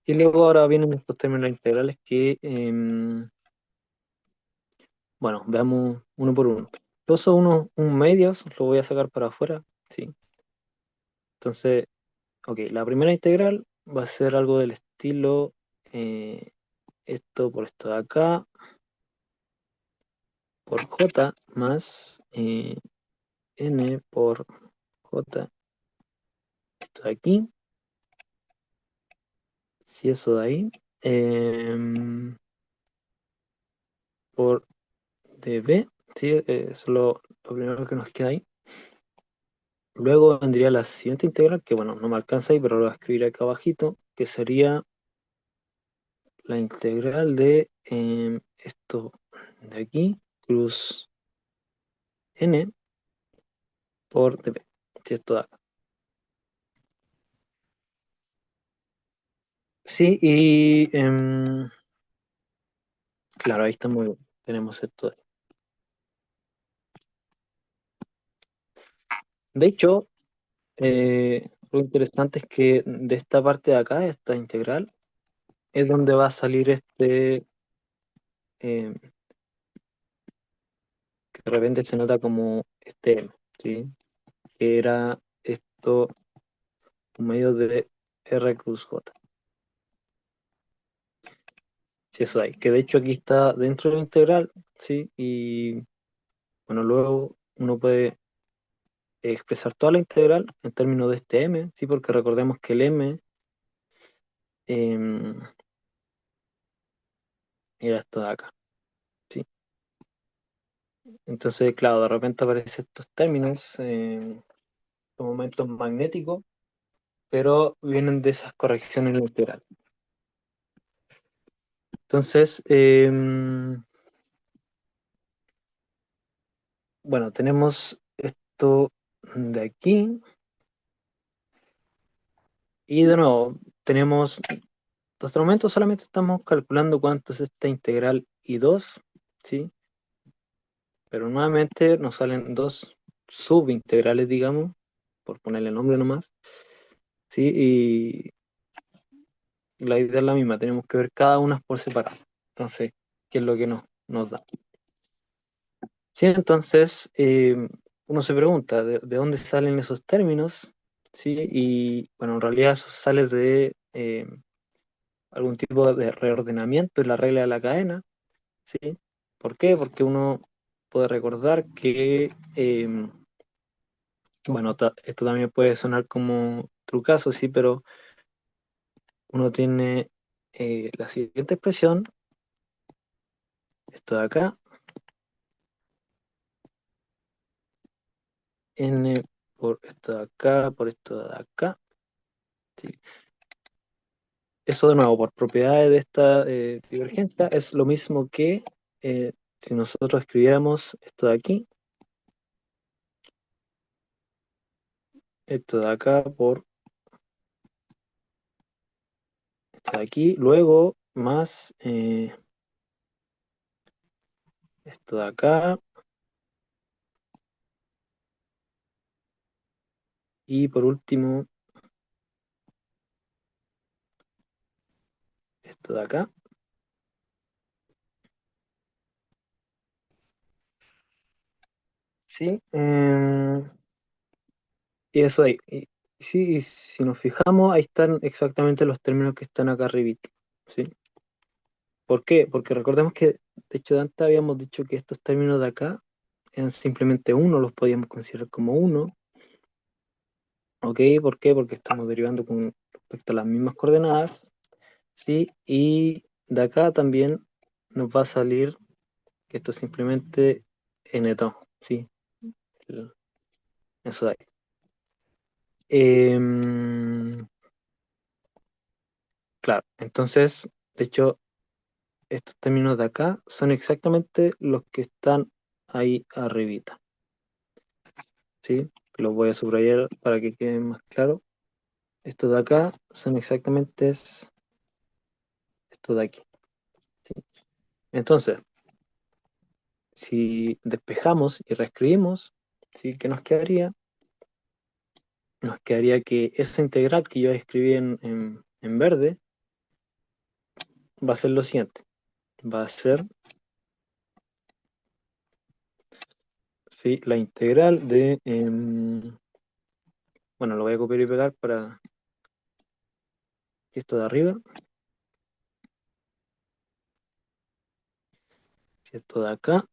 Y luego ahora vienen estos términos integrales que, bueno, veamos uno por uno. Yo uso un medios, lo voy a sacar para afuera, sí. Entonces, ok, la primera integral va a ser algo del estilo esto por esto de acá, por j más n por j, esto de aquí, si eso de ahí, por db, ¿sí? Eso es lo primero que nos queda ahí. Luego vendría la siguiente integral, que bueno, no me alcanza ahí, pero lo voy a escribir acá abajito, que sería la integral de esto de aquí, cruz n por dp, si esto da acá. Sí, y claro, ahí está muy bien. Tenemos esto. De hecho, lo interesante es que de esta parte de acá, esta integral, es donde va a salir eh, que de repente se nota como este M, ¿sí? Que era esto por medio de R cruz J. Sí, eso hay. Que de hecho aquí está dentro de la integral, ¿sí? Y bueno, luego uno puede expresar toda la integral en términos de este M, ¿sí? Porque recordemos que el M em, era esto de acá, ¿sí? Entonces, claro, de repente aparecen estos términos, momentos magnéticos, pero vienen de esas correcciones laterales. Entonces, bueno, tenemos esto de aquí y de nuevo tenemos, hasta el momento solamente estamos calculando cuánto es esta integral I2, ¿sí? Pero nuevamente nos salen dos subintegrales, digamos, por ponerle nombre nomás, ¿sí? La idea es la misma, tenemos que ver cada una por separado. Entonces, ¿qué es lo que nos da? Sí, entonces uno se pregunta de dónde salen esos términos, ¿sí? Y bueno, en realidad eso sale de algún tipo de reordenamiento en la regla de la cadena, ¿sí? ¿Por qué? Porque uno puede recordar que, bueno, esto también puede sonar como trucazo, sí, pero uno tiene la siguiente expresión, esto de acá, n por esto de acá, por esto de acá, ¿sí? Eso de nuevo, por propiedades de esta divergencia, es lo mismo que si nosotros escribiéramos esto de aquí, esto de acá por esto de aquí, luego más esto de acá, y por último esto de acá. Sí, y eso ahí. Y sí, y si nos fijamos, ahí están exactamente los términos que están acá arribita. ¿Sí? ¿Por qué? Porque recordemos que, de hecho, antes habíamos dicho que estos términos de acá eran simplemente uno, los podíamos considerar como uno. ¿Ok? ¿Por qué? Porque estamos derivando con respecto a las mismas coordenadas. ¿Sí? Y de acá también nos va a salir que esto es simplemente n-to, ¿sí? El- Eso de ahí. Claro, entonces, de hecho, estos términos de acá son exactamente los que están ahí arribita, ¿sí? Los voy a subrayar para que quede más claro. Estos de acá son exactamente estos de aquí, ¿sí? Entonces, si despejamos y reescribimos, ¿sí? ¿Qué nos quedaría? Nos quedaría que esa integral que yo escribí en verde va a ser lo siguiente. Va a ser, ¿sí? La integral de, bueno, lo voy a copiar y pegar para esto de arriba, ¿sí? Esto de acá,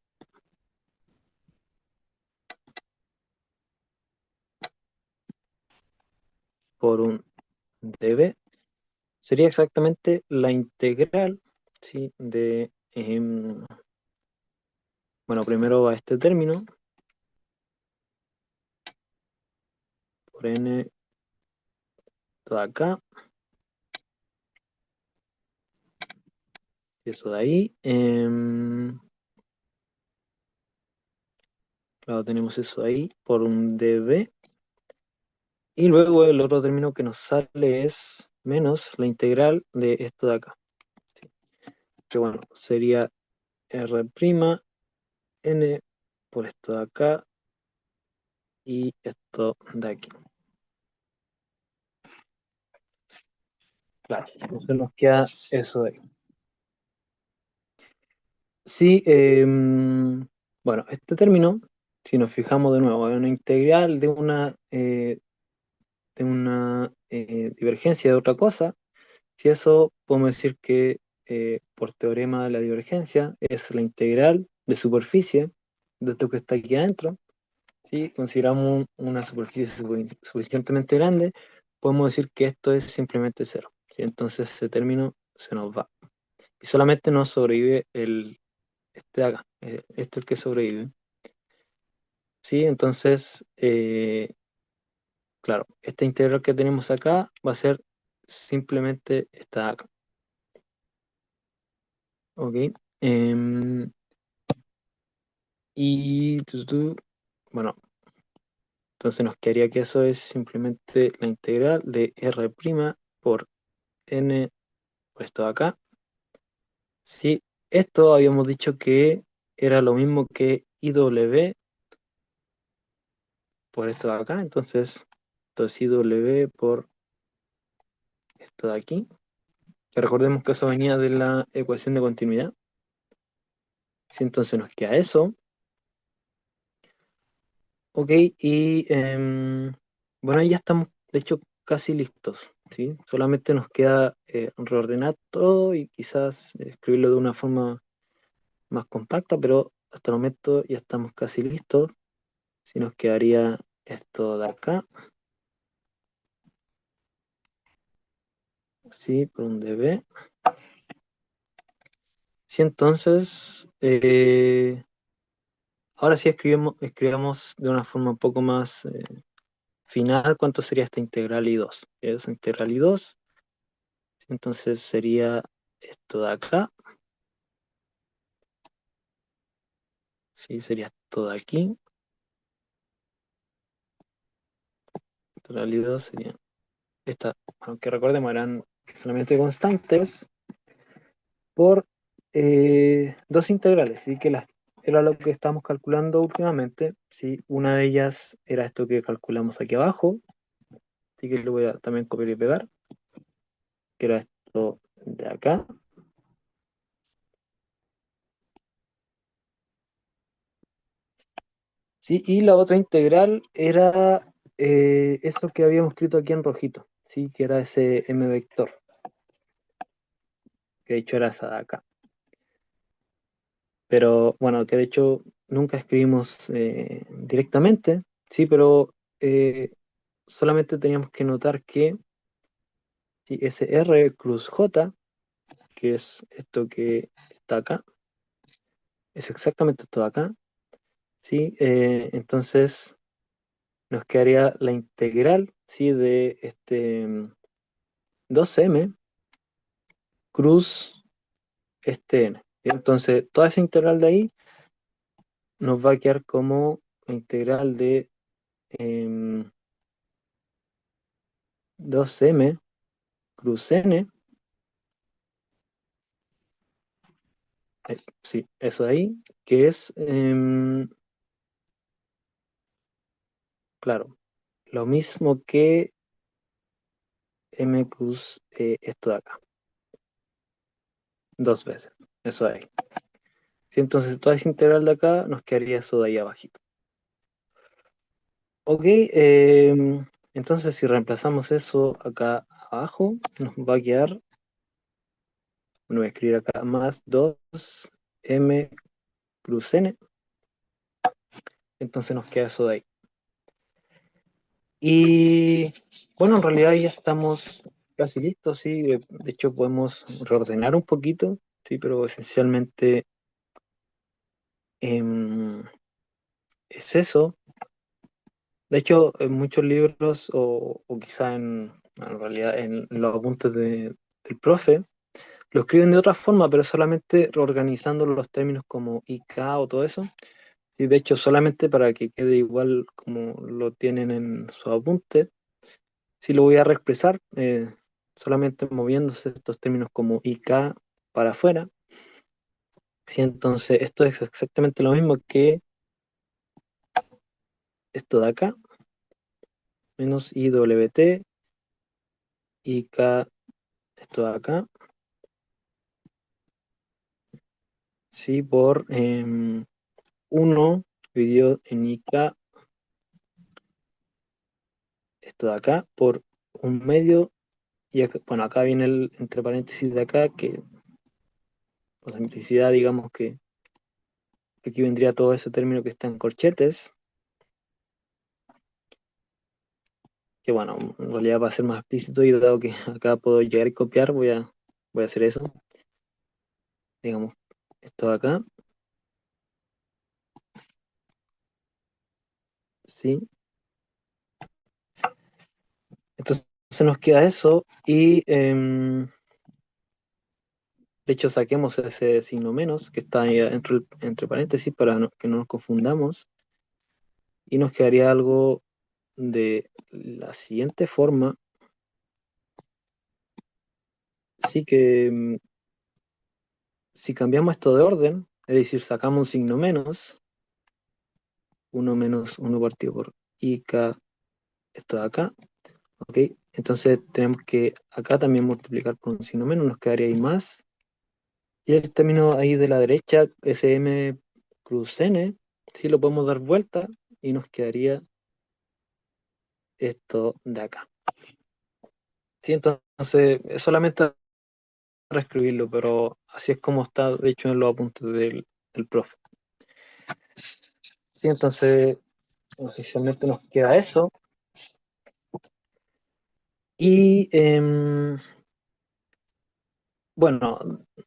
por un db sería exactamente la integral, ¿sí? De, bueno, primero va este término, por n todo acá, y eso de ahí. Claro, tenemos eso ahí por un db. Y luego el otro término que nos sale es menos la integral de esto de acá. ¿Sí? Que bueno, sería r' n por esto de acá y esto de aquí. Claro, entonces nos queda eso de ahí. Sí, bueno, este término, si nos fijamos de nuevo, es una integral de una divergencia de otra cosa. Si eso podemos decir que por teorema de la divergencia es la integral de superficie de esto que está aquí adentro. Si consideramos una superficie suficientemente grande, podemos decir que esto es simplemente cero. ¿Sí? Entonces ese término se nos va. Y solamente nos sobrevive este de acá. Este es el que sobrevive. ¿Sí? Entonces, claro, esta integral que tenemos acá va a ser simplemente esta de acá. ¿Ok? Em, y bueno, entonces nos quedaría que eso es simplemente la integral de r' por n por esto de acá. Sí, esto habíamos dicho que era lo mismo que IW por esto de acá, entonces IW por esto de aquí. Que recordemos que eso venía de la ecuación de continuidad. Sí, entonces nos queda eso. Ok, y bueno, ahí ya estamos, de hecho, casi listos, ¿sí? Solamente nos queda reordenar todo y quizás escribirlo de una forma más compacta, pero hasta el momento ya estamos casi listos. Si nos quedaría esto de acá, ¿sí? Por un dB. Sí, entonces, ahora sí escribamos de una forma un poco más final cuánto sería esta integral I2. Es integral I2. Entonces sería esto de acá, sí, sería esto de aquí. Integral I2 sería esta, aunque recordemos eran solamente constantes por dos integrales, ¿sí? Era lo que estamos calculando últimamente. ¿Sí? Una de ellas era esto que calculamos aquí abajo, así que lo voy a también copiar y pegar, que era esto de acá. ¿Sí? Y la otra integral era eso que habíamos escrito aquí en rojito, ¿sí? Que era ese m vector, que de hecho era esa de acá. Pero bueno, que de hecho nunca escribimos directamente, ¿sí? Pero solamente teníamos que notar que ¿sí? Ese R cruz J, que es esto que está acá, es exactamente esto de acá, ¿sí? Entonces nos quedaría la integral, ¿sí? De este 2m cruz este n. ¿Sí? Entonces toda esa integral de ahí nos va a quedar como la integral de 2m cruz n. Sí, eso de ahí, que es, claro, lo mismo que m cruz esto de acá, dos veces, eso de ahí. Sí, entonces toda esa integral de acá nos quedaría eso de ahí abajito. Ok, entonces si reemplazamos eso acá abajo, nos va a quedar, bueno, voy a escribir acá más 2m cruz n, entonces nos queda eso de ahí. Y bueno, en realidad ya estamos casi listos, sí. De hecho, podemos reordenar un poquito, sí, pero esencialmente em, es eso. De hecho, en muchos libros, o quizá en realidad en los apuntes del profe, lo escriben de otra forma, pero solamente reorganizando los términos como IK o todo eso. Y de hecho, solamente para que quede igual como lo tienen en su apunte, sí lo voy a reexpresar, solamente moviéndose estos términos como IK para afuera. Sí, entonces, esto es exactamente lo mismo que esto de acá, menos IWT, IK, esto de acá, sí, por 1 dividido en IK, esto de acá, por un medio, y acá, bueno, acá viene el entre paréntesis de acá, que por simplicidad, digamos que aquí vendría todo ese término que está en corchetes, que bueno, en realidad va a ser más explícito y dado que acá puedo llegar y copiar, voy a hacer eso, digamos, esto de acá, ¿sí? Entonces nos queda eso y de hecho saquemos ese signo menos que está ahí entre paréntesis para que no nos confundamos y nos quedaría algo de la siguiente forma, así que si cambiamos esto de orden, es decir, sacamos un signo menos, uno menos uno partido por IK, esto de acá, ¿ok? Entonces tenemos que acá también multiplicar por un signo menos, nos quedaría ahí más. Y el término ahí de la derecha, SM cruz N, sí lo podemos dar vuelta y nos quedaría esto de acá. Sí, entonces es solamente reescribirlo, pero así es como está, de hecho, en los apuntes del profe. Sí, entonces oficialmente nos queda eso. Y bueno,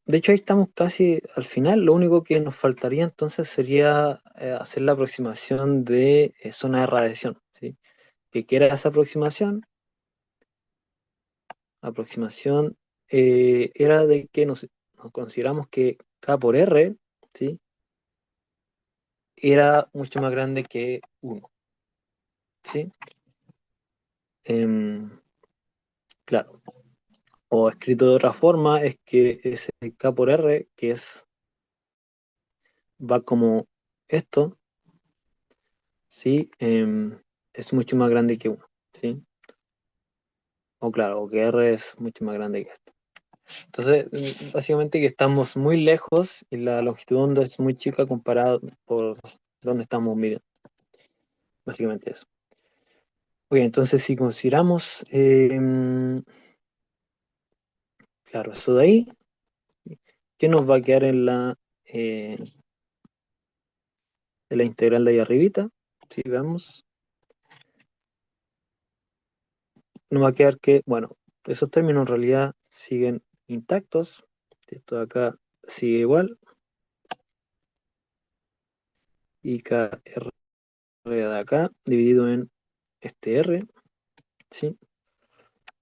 de hecho ahí estamos casi al final. Lo único que nos faltaría entonces sería hacer la aproximación de zona de radiación, ¿sí? Que era esa aproximación. Aproximación era de que nos consideramos que K por R, ¿sí? Era mucho más grande que uno, ¿sí? Em, claro. O escrito de otra forma, es que ese K por R, que va como esto, ¿sí? Es mucho más grande que uno, ¿sí? O claro, o que R es mucho más grande que esto. Entonces, básicamente que estamos muy lejos y la longitud de onda es muy chica comparada por donde estamos midiendo. Básicamente eso. Ok, entonces si consideramos, claro, eso de ahí, ¿qué nos va a quedar en la integral de ahí arribita? Si vemos, nos va a quedar que, bueno, esos términos en realidad siguen intactos. Esto de acá sigue igual. Y KR de acá dividido en este R, ¿sí?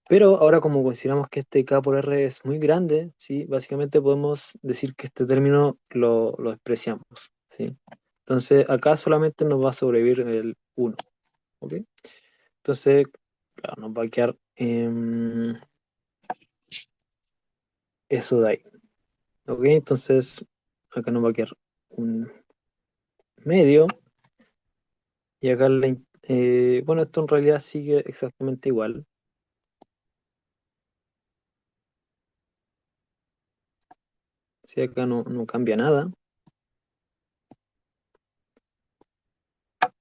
Pero ahora como consideramos que este K por R es muy grande, ¿sí? Básicamente podemos decir que este término lo despreciamos, ¿sí? Entonces acá solamente nos va a sobrevivir el uno, ¿ok? Entonces, claro, nos va a quedar eso de ahí, ¿ok? Entonces acá nos va a quedar un medio y acá, bueno, esto en realidad sigue exactamente igual, ¿sí? Acá no cambia nada.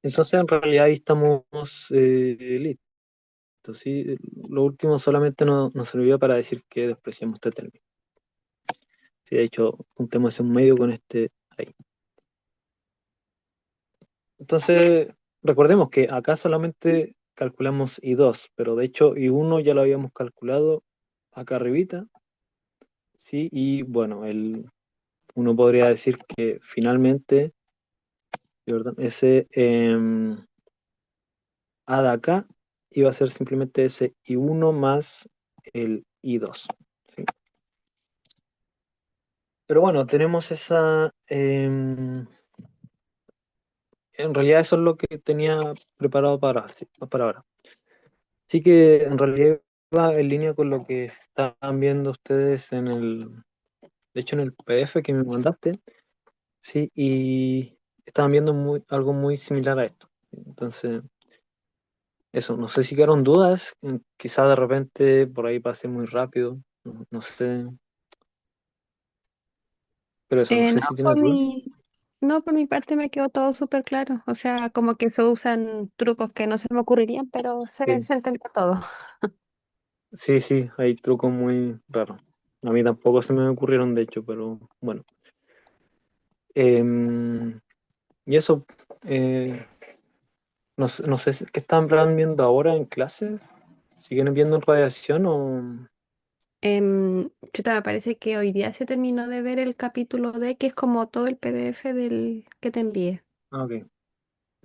Entonces en realidad ahí estamos listos. ¿Sí? Lo último solamente nos servía para decir que despreciamos este término. Sí, de hecho, juntemos ese un medio con este ahí. Entonces, recordemos que acá solamente calculamos I2, pero de hecho I1 ya lo habíamos calculado acá arribita, ¿sí? Y bueno, uno podría decir que finalmente, de verdad, ese A de acá iba a ser simplemente ese I1 más el I2, ¿sí? Pero bueno, tenemos esa... en realidad eso es lo que tenía preparado para, sí, para ahora. Sí que en realidad va en línea con lo que estaban viendo ustedes de hecho en el PDF que me mandaste, sí, y estaban viendo algo muy similar a esto. Entonces, eso, no sé si quedaron dudas, quizás de repente por ahí pase muy rápido, no sé, pero eso, no No, sé si tienes por dudas. no, por mi parte me quedó todo súper claro. O sea, como que se usan trucos que no se me ocurrirían, pero Sí, se entendió todo. sí, sí, hay trucos muy raros. A mí tampoco se me ocurrieron, de hecho, pero bueno. Em, y eso, eh, no sé qué están viendo ahora en clase. ¿Siguen viendo en radiación o...? Chuta, me parece que hoy día se terminó de ver el capítulo D, que es como todo el PDF del que te envié. Ah, ok,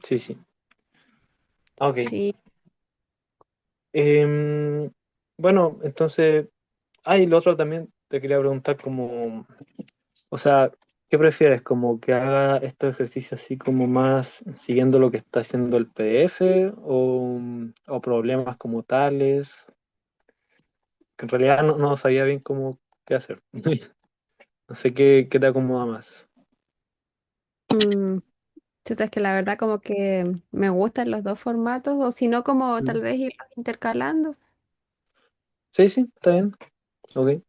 sí, sí. Ah, ok. Sí, Em, bueno, entonces, y lo otro también te quería preguntar como, o sea, ¿qué prefieres? ¿Como que haga estos ejercicios así como más siguiendo lo que está haciendo el PDF o problemas como tales? Que en realidad no sabía bien cómo qué hacer. No sé qué te acomoda más. mm, chuta, es que la verdad como que me gustan los dos formatos, o si no, como Mm. tal vez irlos intercalando, Sí, sí, está bien. Ok.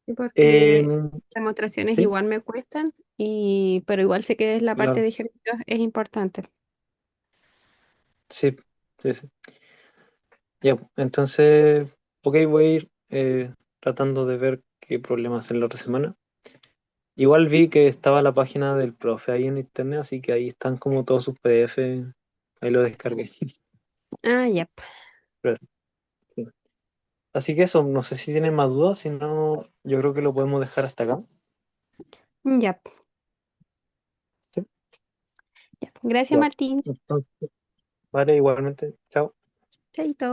sí, porque Em, demostraciones sí, igual me cuestan, pero igual sé que es la parte claro. de ejercicios es importante. Sí, sí, sí. Ya, entonces, ok, voy a ir tratando de ver qué problemas en la otra semana. Igual vi que estaba la página del profe ahí en internet, así que ahí están como todos sus PDF. Ahí lo descargué. Ah, ya. Pero, sí. Así que eso, no sé si tienen más dudas, si no, yo creo que lo podemos dejar hasta acá. Ya. Sí. Ya. Gracias, Ya. Martín. Entonces, vale, igualmente. Chao. Chaito.